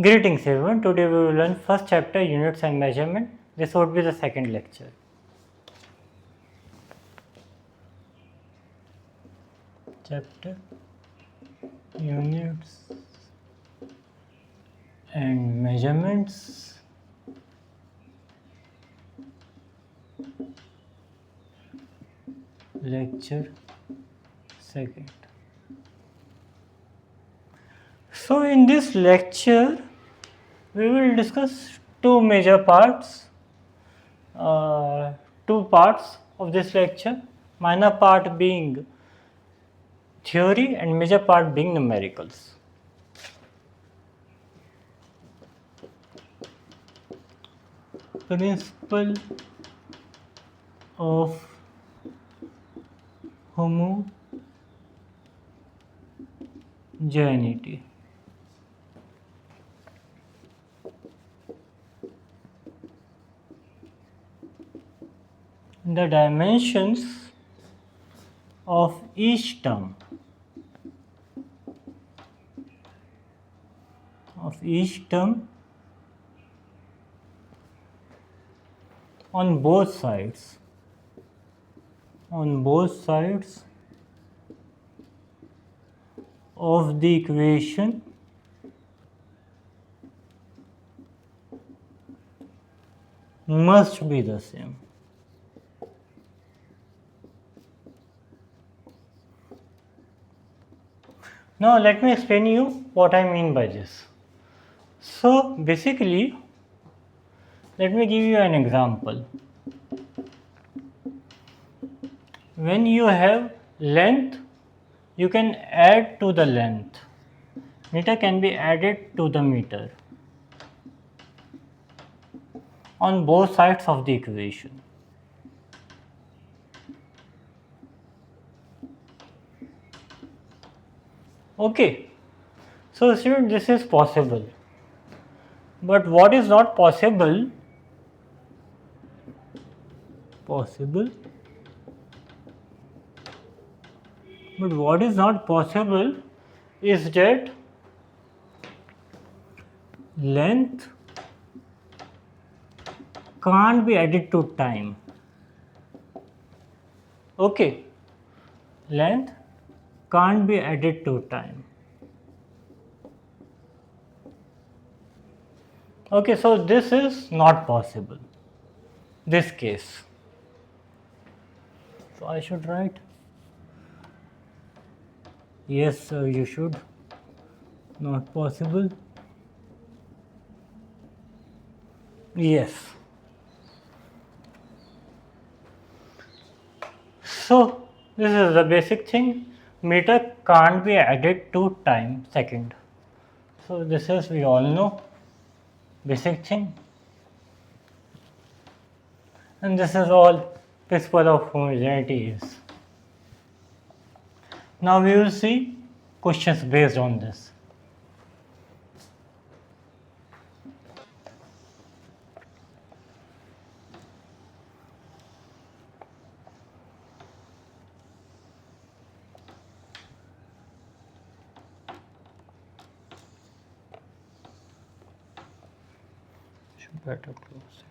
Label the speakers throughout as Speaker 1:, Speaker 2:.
Speaker 1: Greetings everyone, today we will learn first chapter units and measurement. This would be the second lecture. Chapter units and measurements. Lecture second. So in this lecture we will discuss two major parts, two parts of this lecture, minor part being theory and major part being numericals. Principle of homogeneity. The dimensions of each term on both sides of the equation must be the same. Now let me explain you what I mean by this. So basically, let me give you an example. When you have length, you can add to the length. Meter can be added to the meter on both sides of the equation. Okay, so student, this is possible, but what is not possible? But what is not possible is that length can't be added to time. Okay, length can't be added to time. Okay, so this is not possible, this case. So I should write, yes sir, you should, not possible, yes. So this is the basic thing, meter can't be added to time second. So this is, we all know, basic thing. And this is all principle of homogeneity is. Now we will see questions based on this. Should better close it.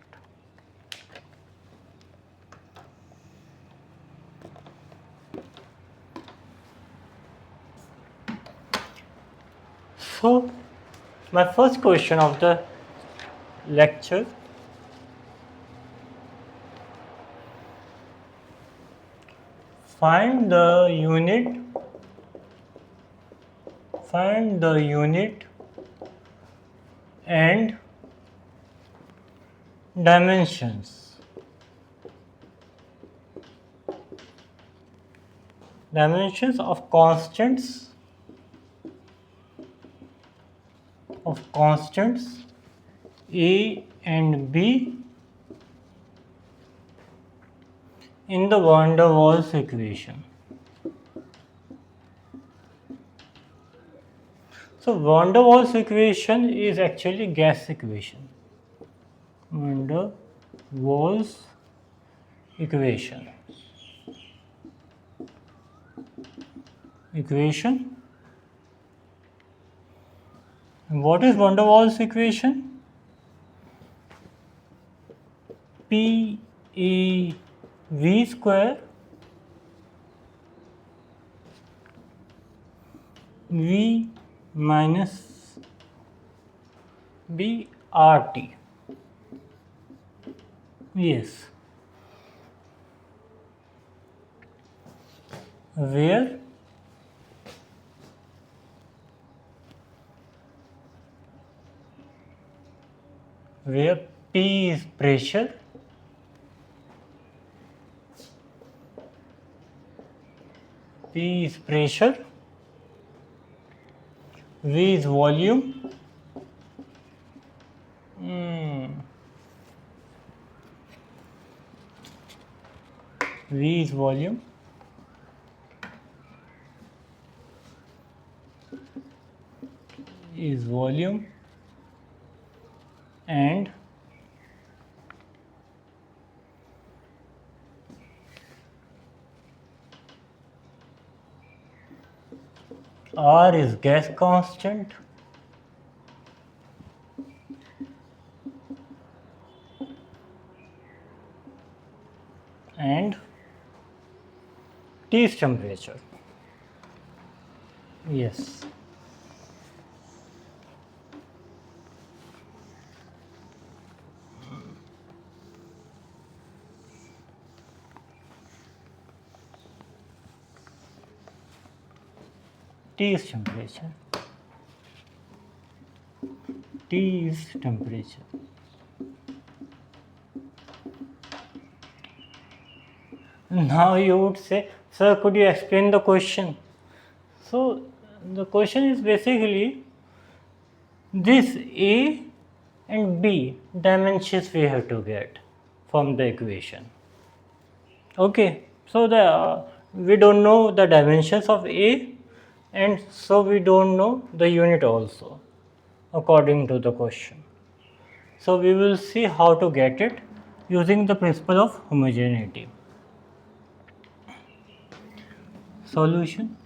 Speaker 1: So, my first question of the lecture, find the unit and dimensions of constants A and B in the van der Waals equation. So van der Waals equation is actually gas equation. Van der Waals equation. What is van der Waals equation? P A V square V minus B R T. Yes. Where P is pressure, V is volume, V is volume, and R is gas constant, and T is temperature. Yes. T is temperature. T is temperature. Now you would say, sir, could you explain the question? So the question is basically this A and B dimensions we have to get from the equation. Okay, so we don't know the dimensions of A, and so we don't know the unit also according to the question. So we will see how to get it using the principle of homogeneity. Solution.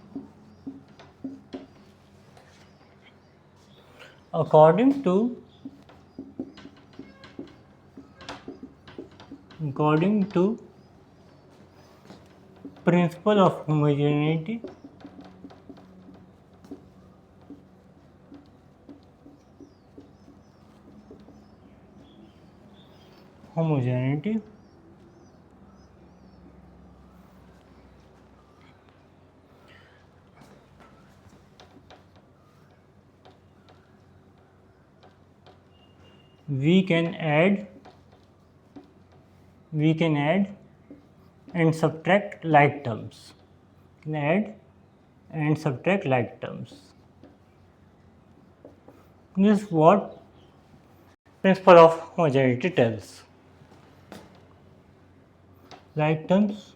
Speaker 1: According to principle of homogeneity, we can add and subtract like terms. This is what principle of homogeneity tells. Like terms.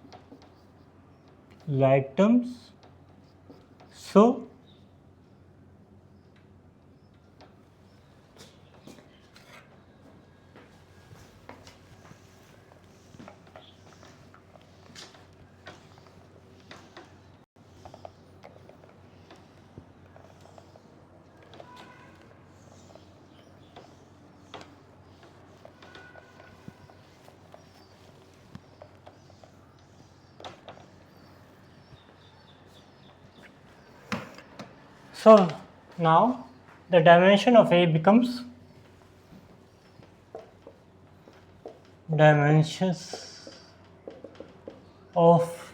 Speaker 1: So now the dimension of A becomes dimensions of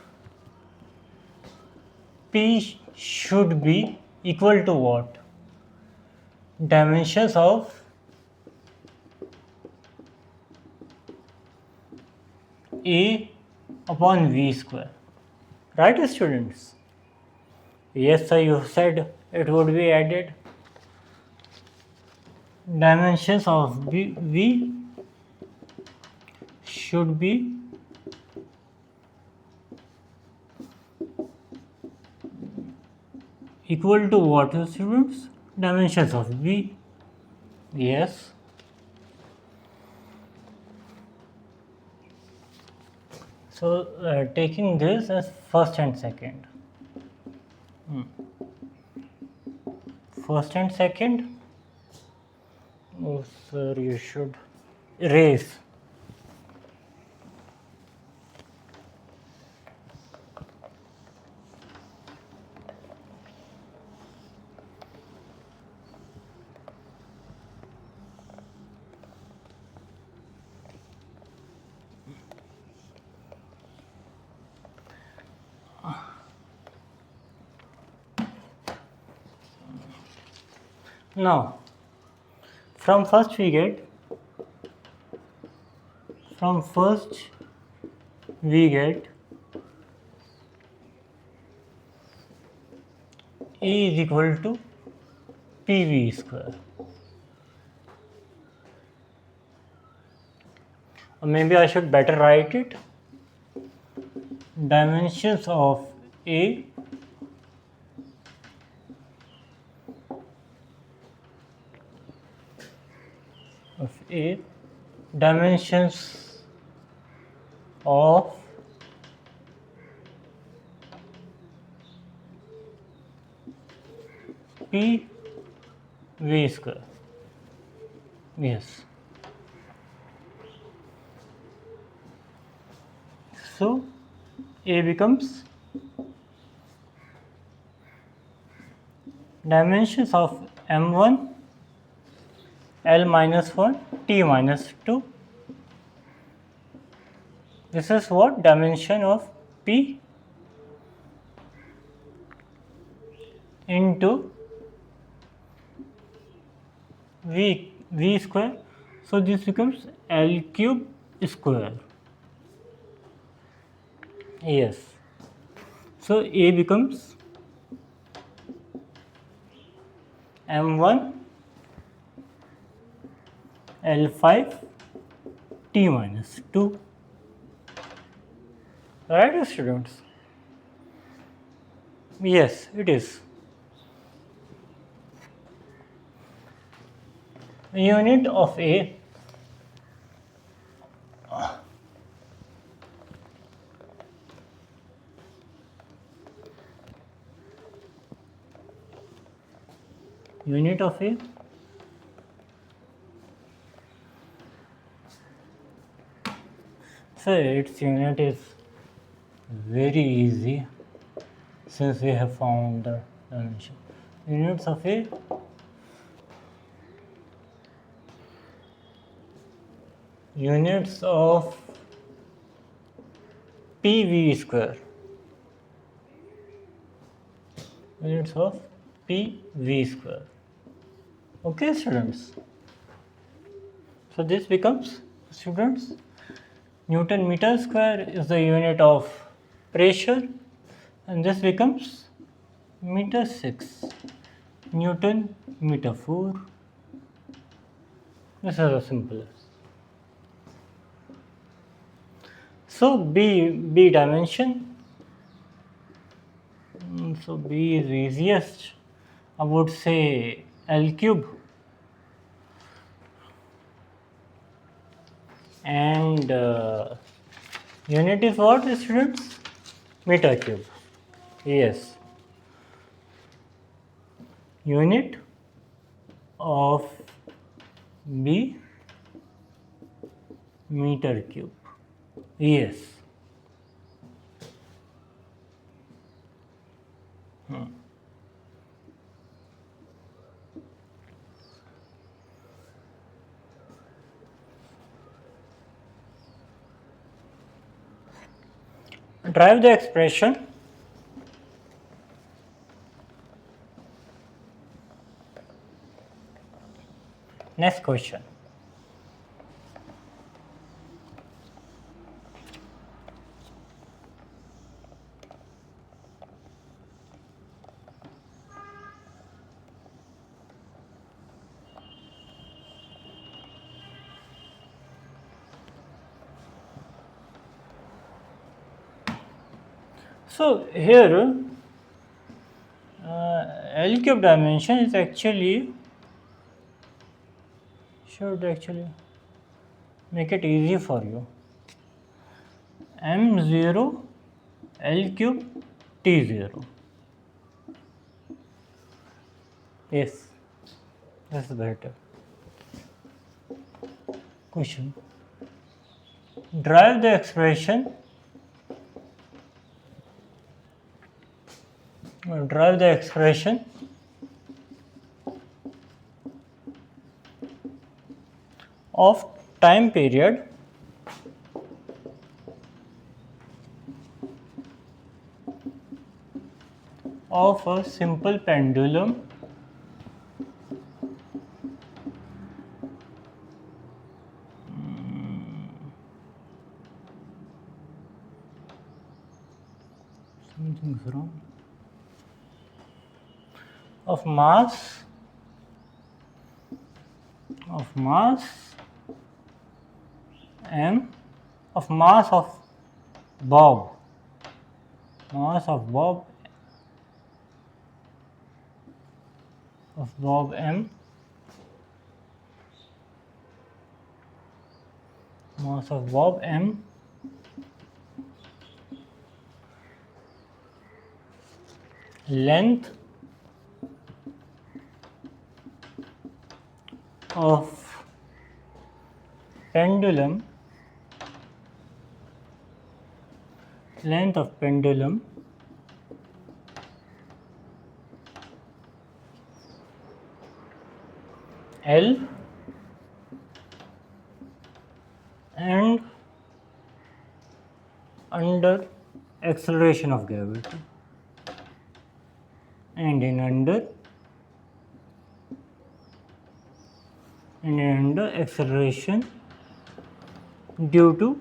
Speaker 1: P should be equal to what? Dimensions of A upon V square. Right, students? Yes, sir, you said it would be added. Dimensions of V should be equal to what, students? Dimensions of V. Yes. So taking this as first and second. Oh sir, you should erase. Now, from first we get A is equal to PV square. Or maybe I should better write it. Dimensions of A dimensions of P V square. Yes. So A becomes dimensions of M1 L minus 1 T minus 2. This is what? Dimension of P into V square. So this becomes L cube square. Yes. So A becomes M1 L5 T minus 2. Right, students? Yes, it is. Unit of A so its unit is very easy since we have found the dimension. Units of A units of PV square. Units of PV square. Okay, students. So this becomes, students, Newton meter square is the unit of pressure, and this becomes meter 6, Newton meter 4. This is the simplest. So B dimension. So B is easiest. I would say L cube, and unit is what, students? Meter cube. Yes. Unit of B meter cube. Yes. Drive the expression. Next question. So here L cube dimension is should actually make it easy for you. M0 L cube T0. Yes, that's better. question. Derive the expression of time period of a simple pendulum something's wrong, of mass m, of mass of bob m, mass of bob m, length of pendulum L, and under acceleration of gravity, and under acceleration due to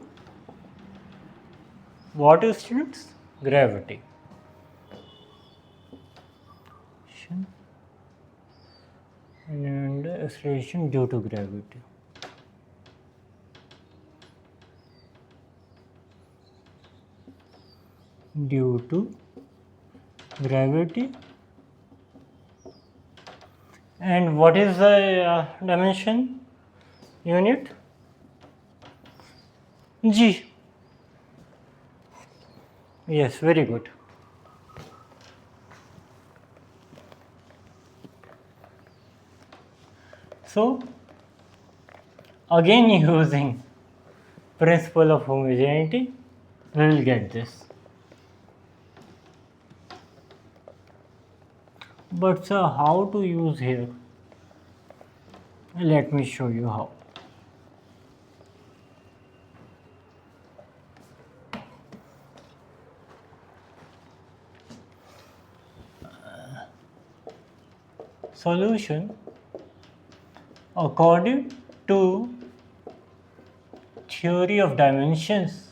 Speaker 1: what, students? Gravity. And acceleration due to gravity. And what is the dimension unit? G. Yes, very good. So, again using principle of homogeneity, we will get this. But sir, how to use here? Let me show you how. Solution according to theory of dimensions.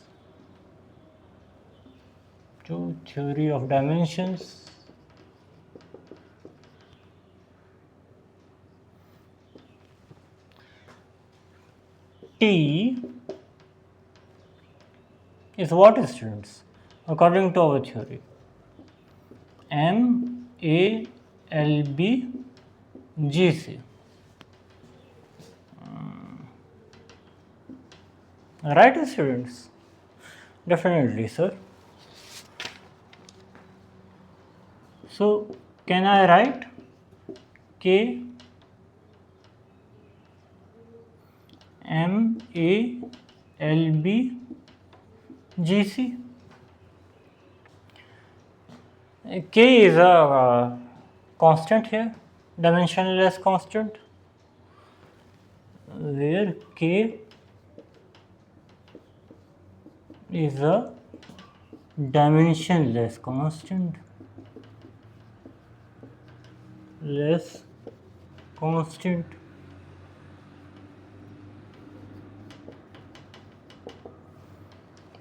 Speaker 1: T is what, students? According to our theory, M, A, L, B, G, C. Right, students? Definitely, sir. So, can I write K, M, A, L, B, G, C? K is a constant here, dimensionless constant, where K is a dimensionless constant,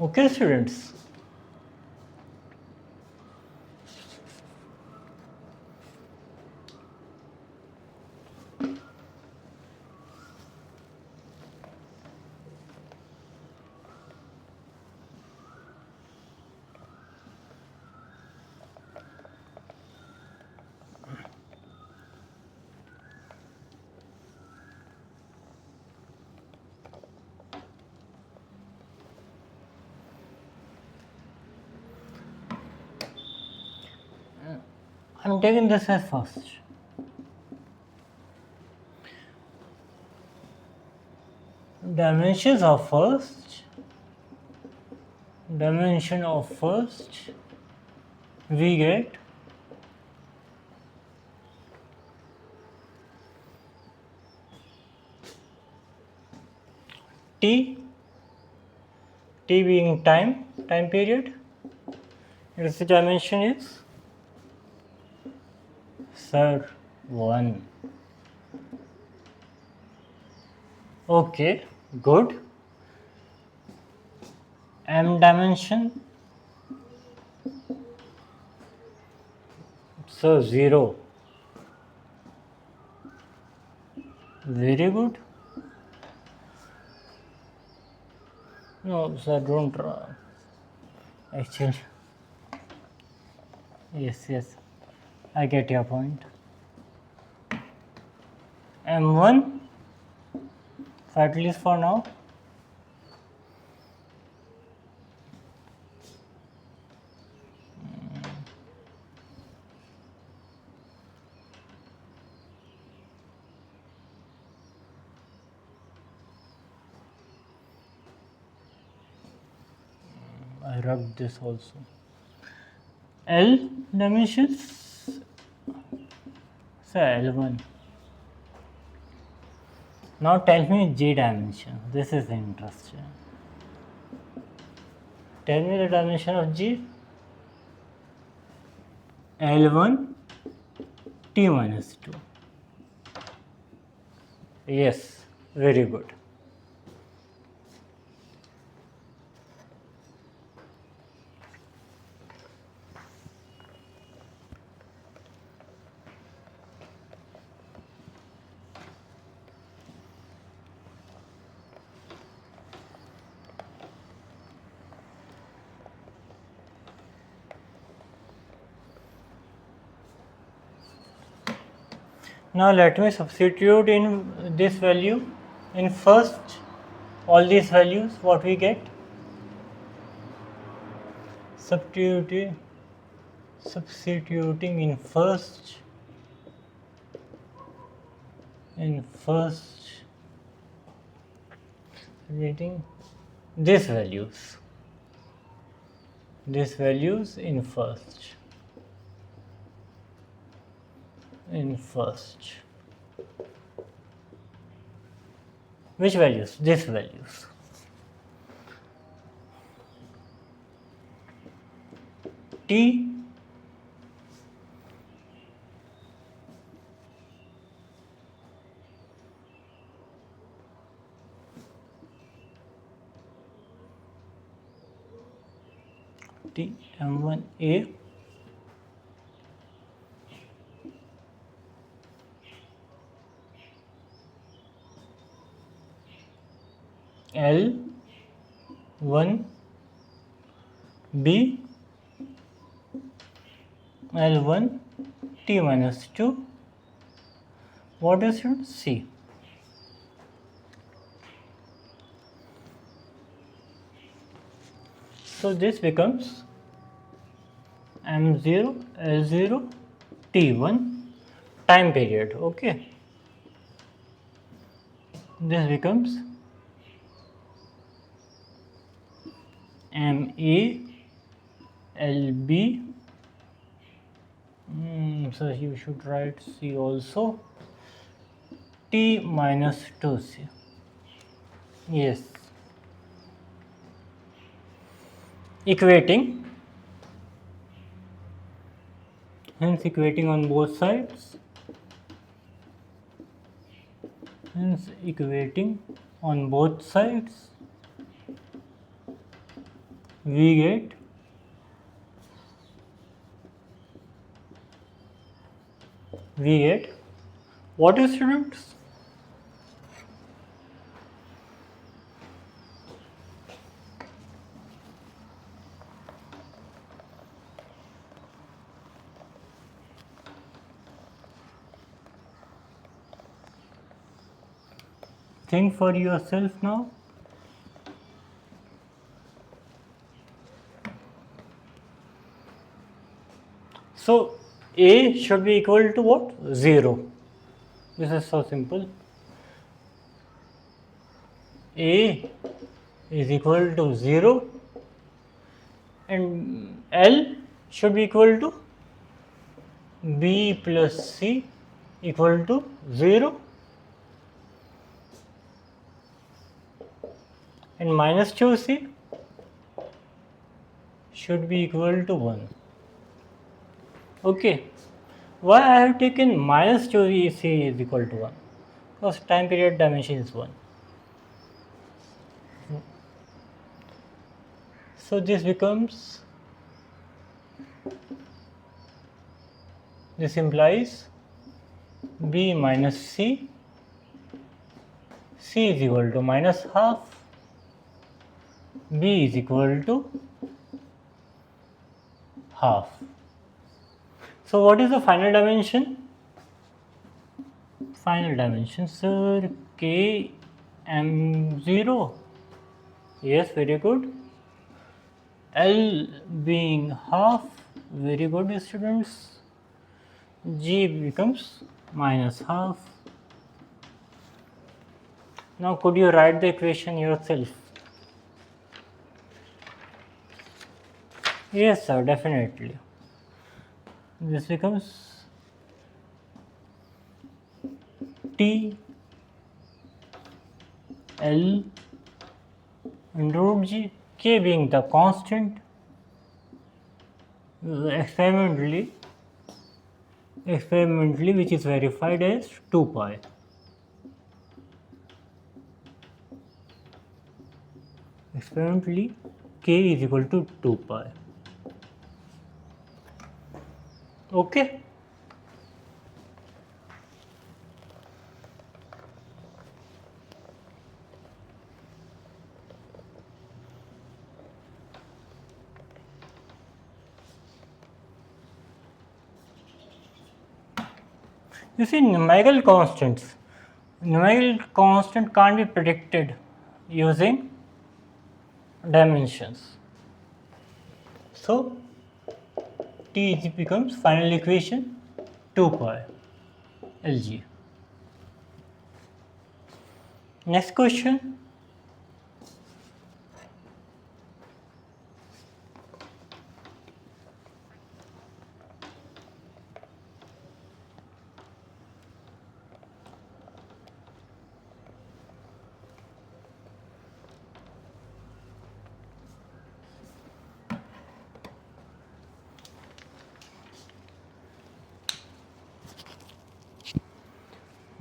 Speaker 1: Okay, students. I'm taking this as first. dimension of first we get t being time period, its dimension is sir 1. Okay, good. M dimension, so 0. Very good. No, sir, don't. Actually, yes, I get your point. M1, so at least for now. I rubbed this also. L dimensions, so L1. Now tell me G dimension. This is interesting. Tell me the dimension of G. L1 T minus 2. Yes, very good. Now let me substitute in this value in first, all these values, what we get? Substituting in first, getting these values in first. Which values? These values. T M1A L1B L1 T minus 2. What is your C? So this becomes M0 L0 T1 time period. Okay. This becomes MA LB. So you should write C also. T minus 2C. Yes. Equating. Hence equating on both sides. We get what is, students? Think for yourself now. So A should be equal to what? 0. This is so simple. A is equal to 0 and L should be equal to B plus C equal to 0 and minus 2C should be equal to 1. Okay, why I have taken minus 2C is equal to 1? Because time period dimension is 1. So this implies B minus C, C is equal to minus half, B is equal to half. So what is the final dimension? Final dimension, sir, K M0. Yes, very good. L being half, very good students. G becomes minus half. Now could you write the equation yourself? Yes sir, definitely. This becomes T L under root G, K being the constant. Experimentally which is verified as 2 pi. Experimentally K is equal to 2 pi. Okay. You see, numerical constant can't be predicted using dimensions. So T becomes final equation 2 pi Lg. Next question.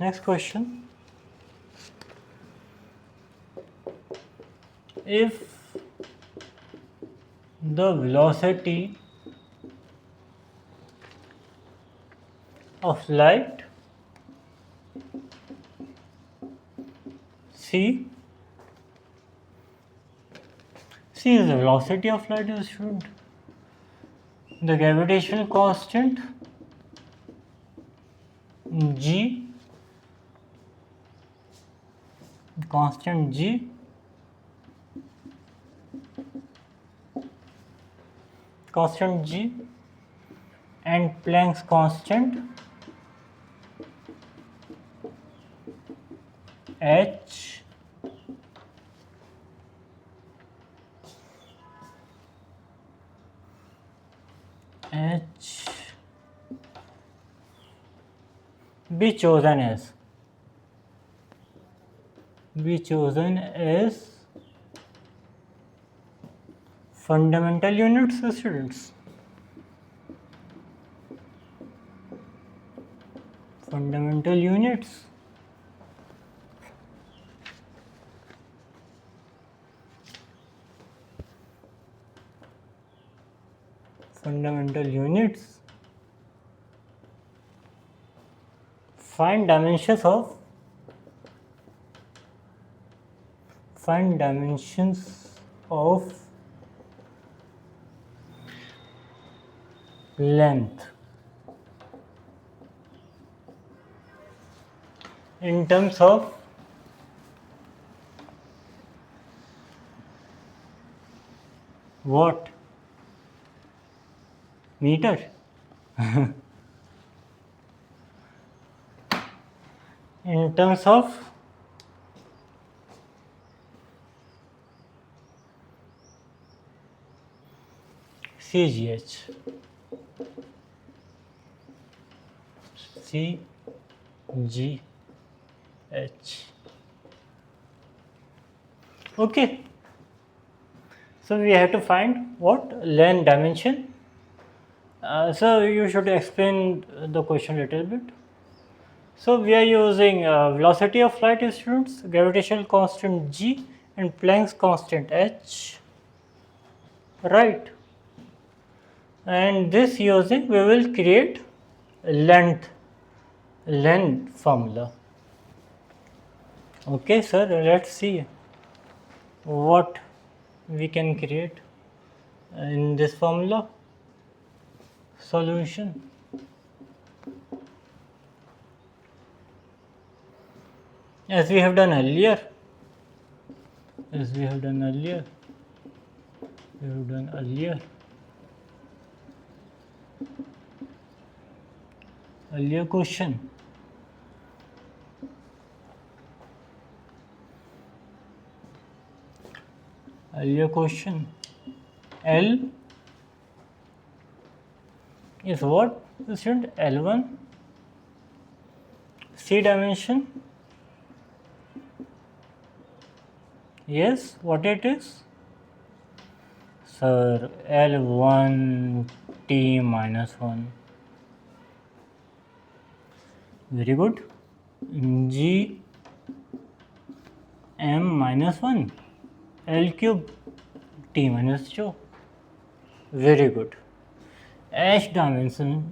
Speaker 1: Next question. If the velocity of light c is the velocity of light, is student. The gravitational constant G, constant G and Planck's constant H be chosen as fundamental units, students. Fundamental units. Find dimensions of length in terms of what? Meter. In terms of CGH. CGH. Okay. So we have to find what length dimension. So you should explain the question a little bit. So we are using velocity of light, students, gravitational constant g, and Planck's constant h, right? And this using we will create length formula. Okay, sir. Let's see what we can create in this formula solution. As we have done earlier, earlier question. L is what? Student, L1 C dimension. Yes, what it is? Sir, L1 T minus 1. Very good. G M minus 1. L cube T minus 2. Very good. H dimension.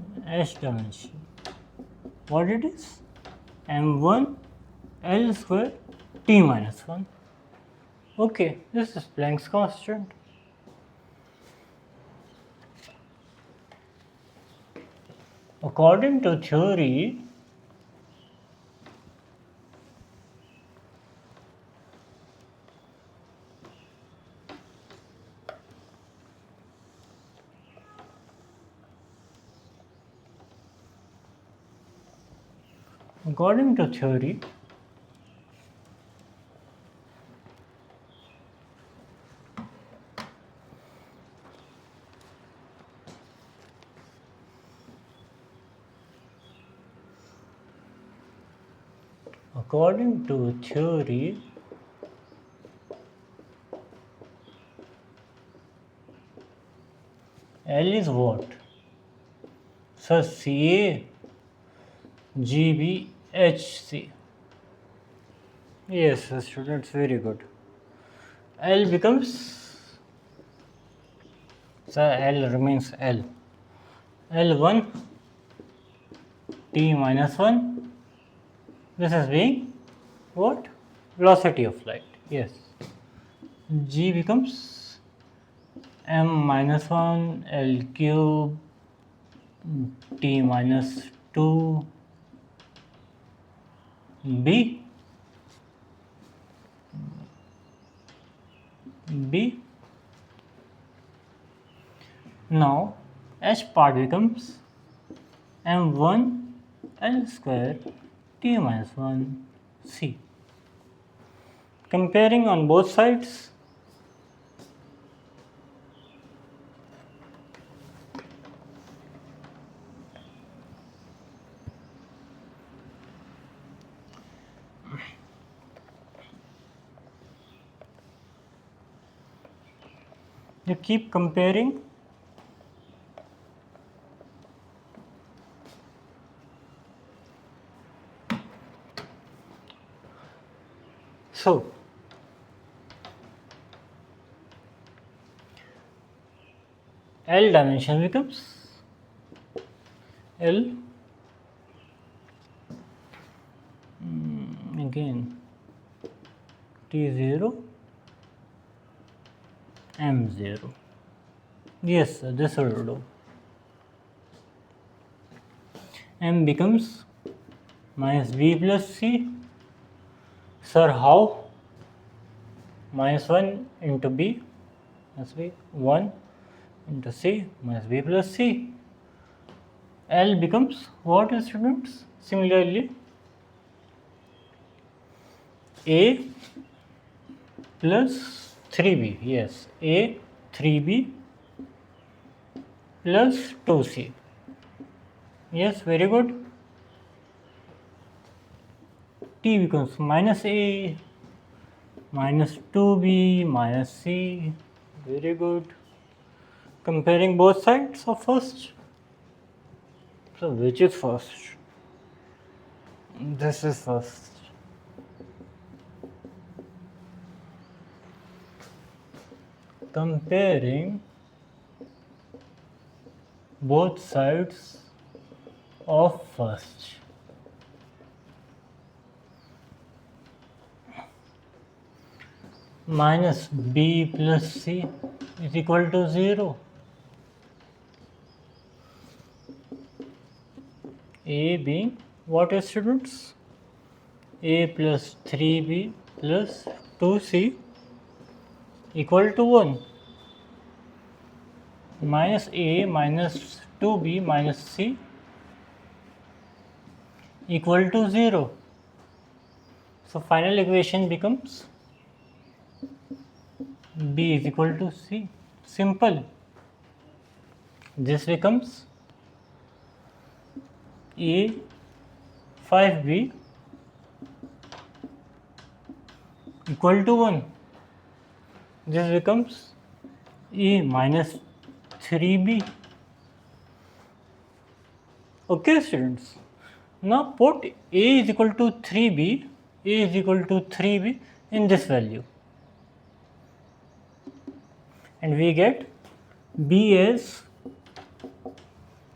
Speaker 1: What it is? M1 L square T minus 1. Okay, this is Planck's constant. According to theory, L is what? So CA GBHC. Yes, students, very good. L becomes, so L remains L. L1 T minus 1. This is being what? Velocity of light. Yes. G becomes M minus 1 L cube T minus 2 B. Now H part becomes M1 L square T minus 1 C. Comparing on both sides, you keep comparing. So L dimension becomes L again T0 M0. Yes, this will do. M becomes minus B plus C. Sir, how? Minus 1 into B must be 1 into C minus B plus C. L becomes what, students? Similarly, A plus 3B. Yes, A 3B plus 2c. Yes, very good. T becomes minus a minus 2b minus c. Very good. Comparing both sides of first. So which is first? This is first. Comparing both sides of first. Minus b plus c is equal to 0. A being what, students? A plus 3b plus 2c equal to 1. Minus a minus 2b minus c equal to 0. So final equation becomes b is equal to c. Simple. This becomes a 5b equal to 1. This becomes a minus 3b. Okay, students. Now put a is equal to 3b, a is equal to 3b in this value, and we get b as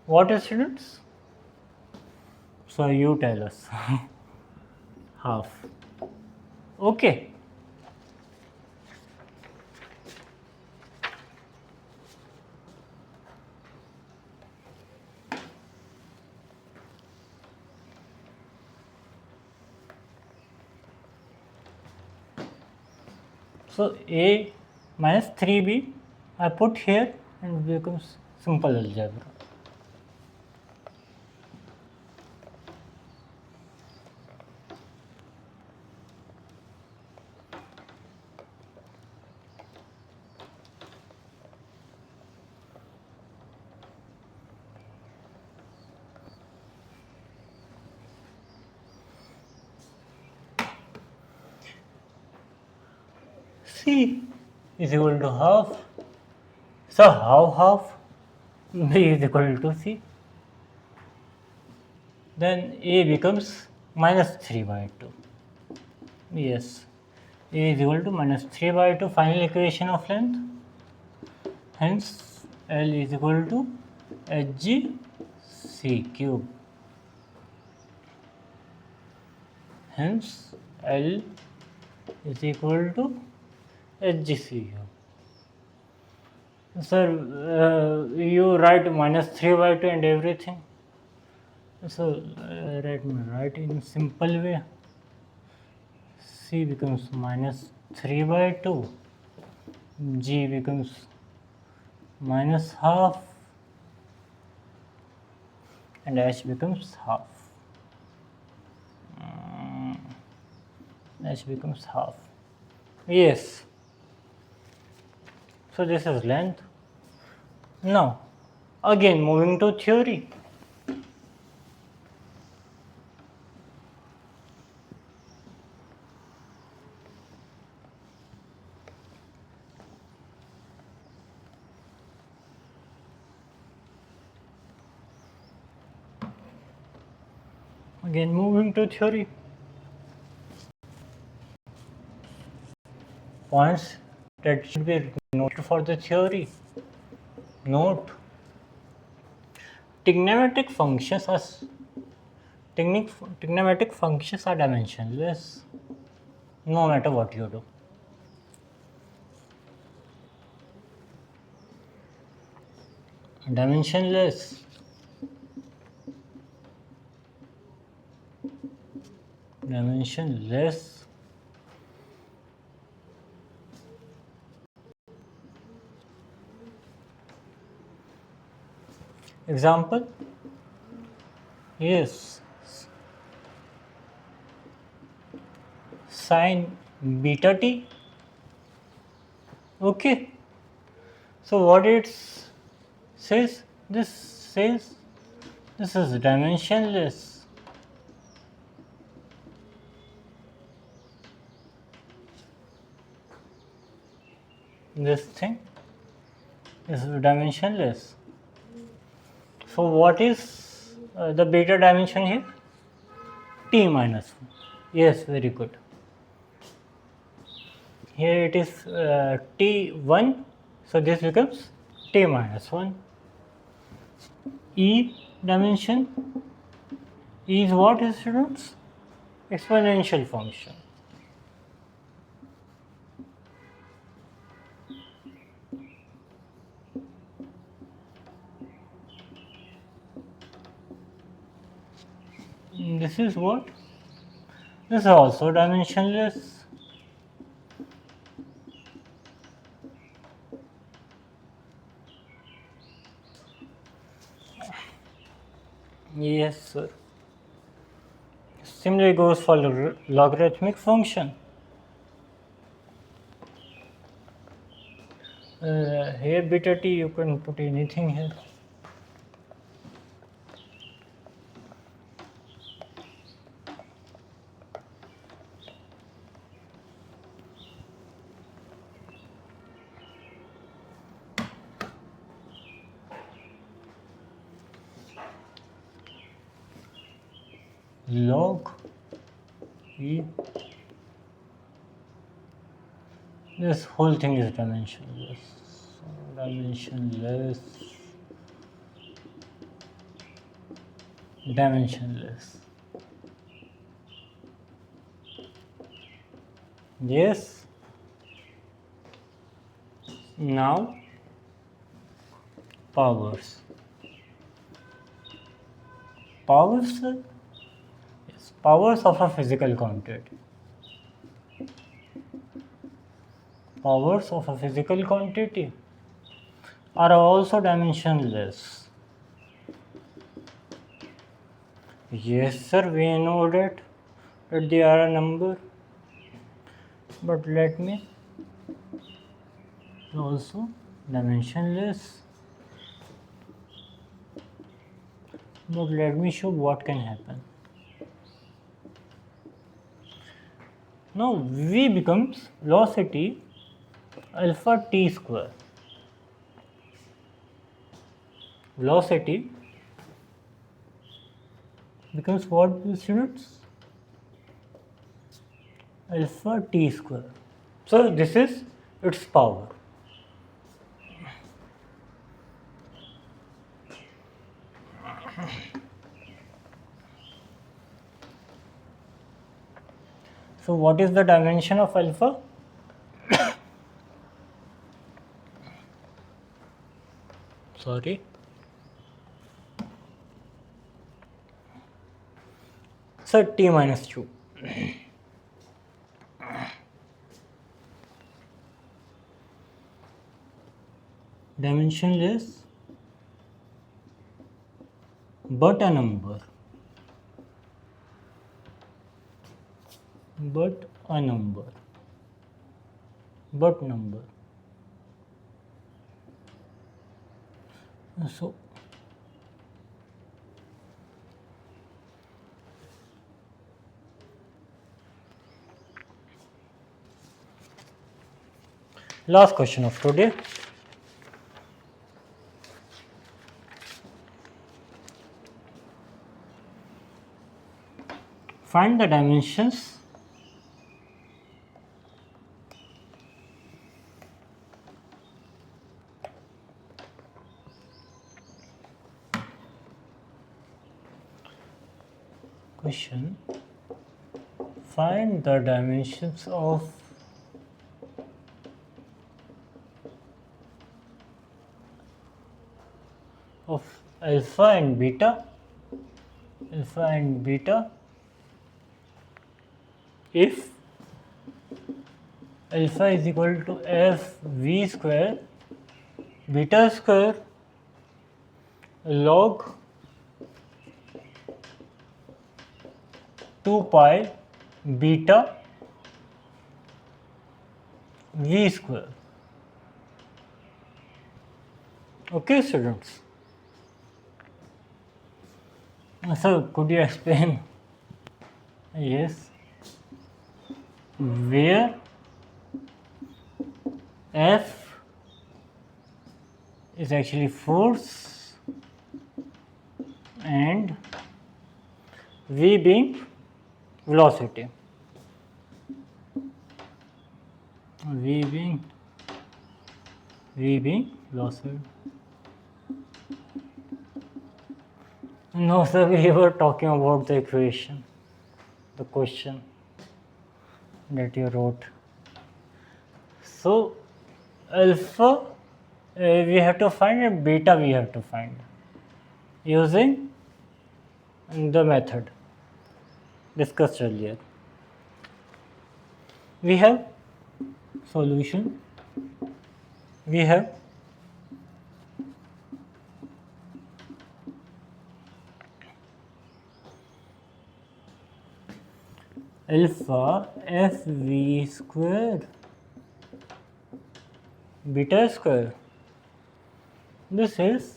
Speaker 1: what, students? So you tell us. Half. Okay. So a minus 3b I put here and it becomes simple algebra. C is equal to half. So how half? B is equal to C. Then A becomes minus 3 by 2. Yes, A is equal to minus 3 by 2, final equation of length. Hence L is equal to Hg C cube. Hence L is equal to Hg C cube. Sir, you write minus 3 by 2 and everything. So write in simple way. C becomes minus 3 by 2. G becomes minus half. And H becomes half. H becomes half. Yes. So this is length. Now, again moving to theory. Again moving to theory. Points that should be noted for the theory. Note: trigonometric functions are dimensionless no matter what you do. Dimensionless. Dimensionless. Example. Yes. Sine beta t. Okay. So what it says? This says this is dimensionless. This thing is dimensionless. So what is the beta dimension here? T minus 1. Yes, very good. Here it is T1, so this becomes T minus 1. E dimension is what, students? Exponential function. This is what? This is also dimensionless. Yes, sir. Similarly goes for logarithmic function. Here beta t, you can put anything here. Log e. This whole thing is dimensionless. Dimensionless. Dimensionless. Yes. Now powers. Powers. Yes. Powers of a physical quantity. Powers of a physical quantity are also dimensionless. Yes, sir, we know that they are a number, but let me also dimensionless. But let me show what can happen. Now V becomes velocity alpha t square. Velocity becomes what, students? Alpha t square. So this is its power. So what is the dimension of alpha? Sorry. So t minus 2. Dimensionless, but a number. But a number. But number. So last question of today. Find the dimensions question. Find the dimensions of alpha and beta if alpha is equal to f v square beta square log 2 pi beta v square. Okay, students. So could you explain? Yes. Where F is actually force and V being velocity. V being velocity. No, sir, we were talking about the equation, the question that you wrote. So, alpha we have to find and beta we have to find using the method discussed earlier. We have solution, we have alpha fv square beta square. This is,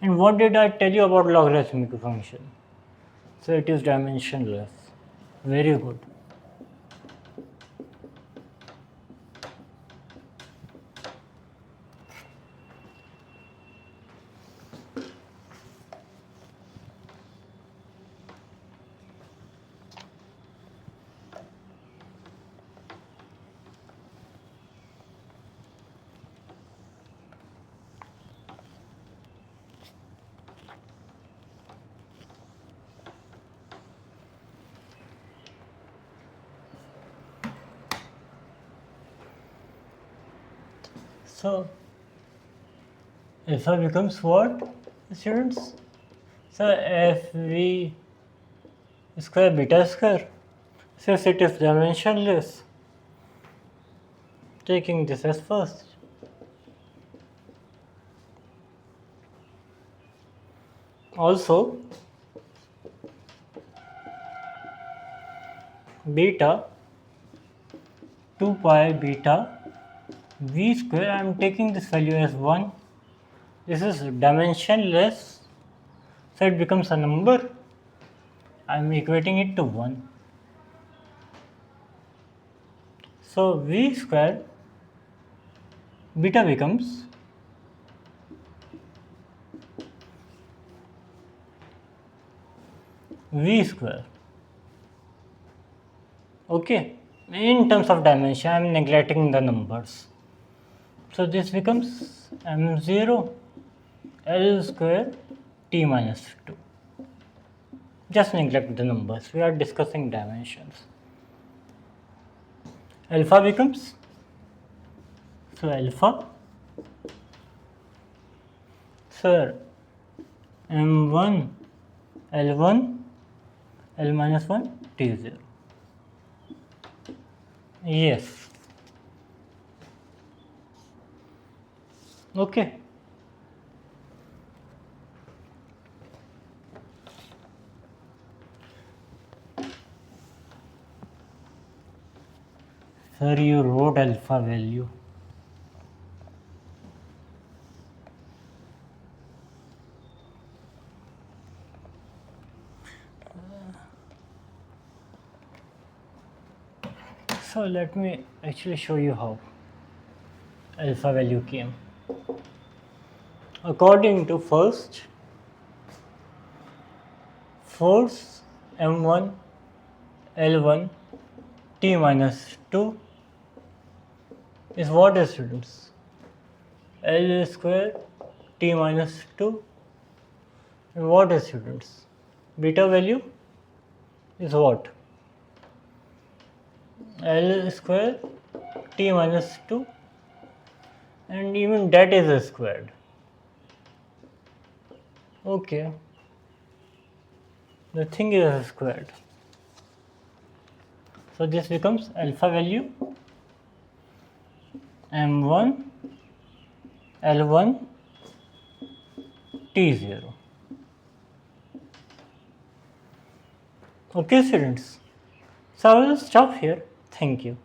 Speaker 1: and what did I tell you about logarithmic function? So it is dimensionless. Very good. So alpha becomes what, students? So fv square beta square, since it is dimensionless, taking this as first. Also, beta 2 pi beta v square, I am taking this value as 1. This is dimensionless, so it becomes a number. I am equating it to 1. So v square beta becomes v square. Okay, in terms of dimension, I am neglecting the numbers. So this becomes m0 L square t minus 2. Just neglect the numbers, we are discussing dimensions. Alpha becomes, so alpha, sir, m1 L1 L minus 1 t0. Yes. Okay. Sir, you wrote alpha value. So let me actually show you how alpha value came. According to first, force m1 L1 t minus 2 is what, students? L square t minus 2. And what, students? Beta value is what? L square t minus 2, and even that is squared. Okay, the thing is squared. So this becomes alpha value m1 L1 t0. Okay, students. So I will stop here. Thank you.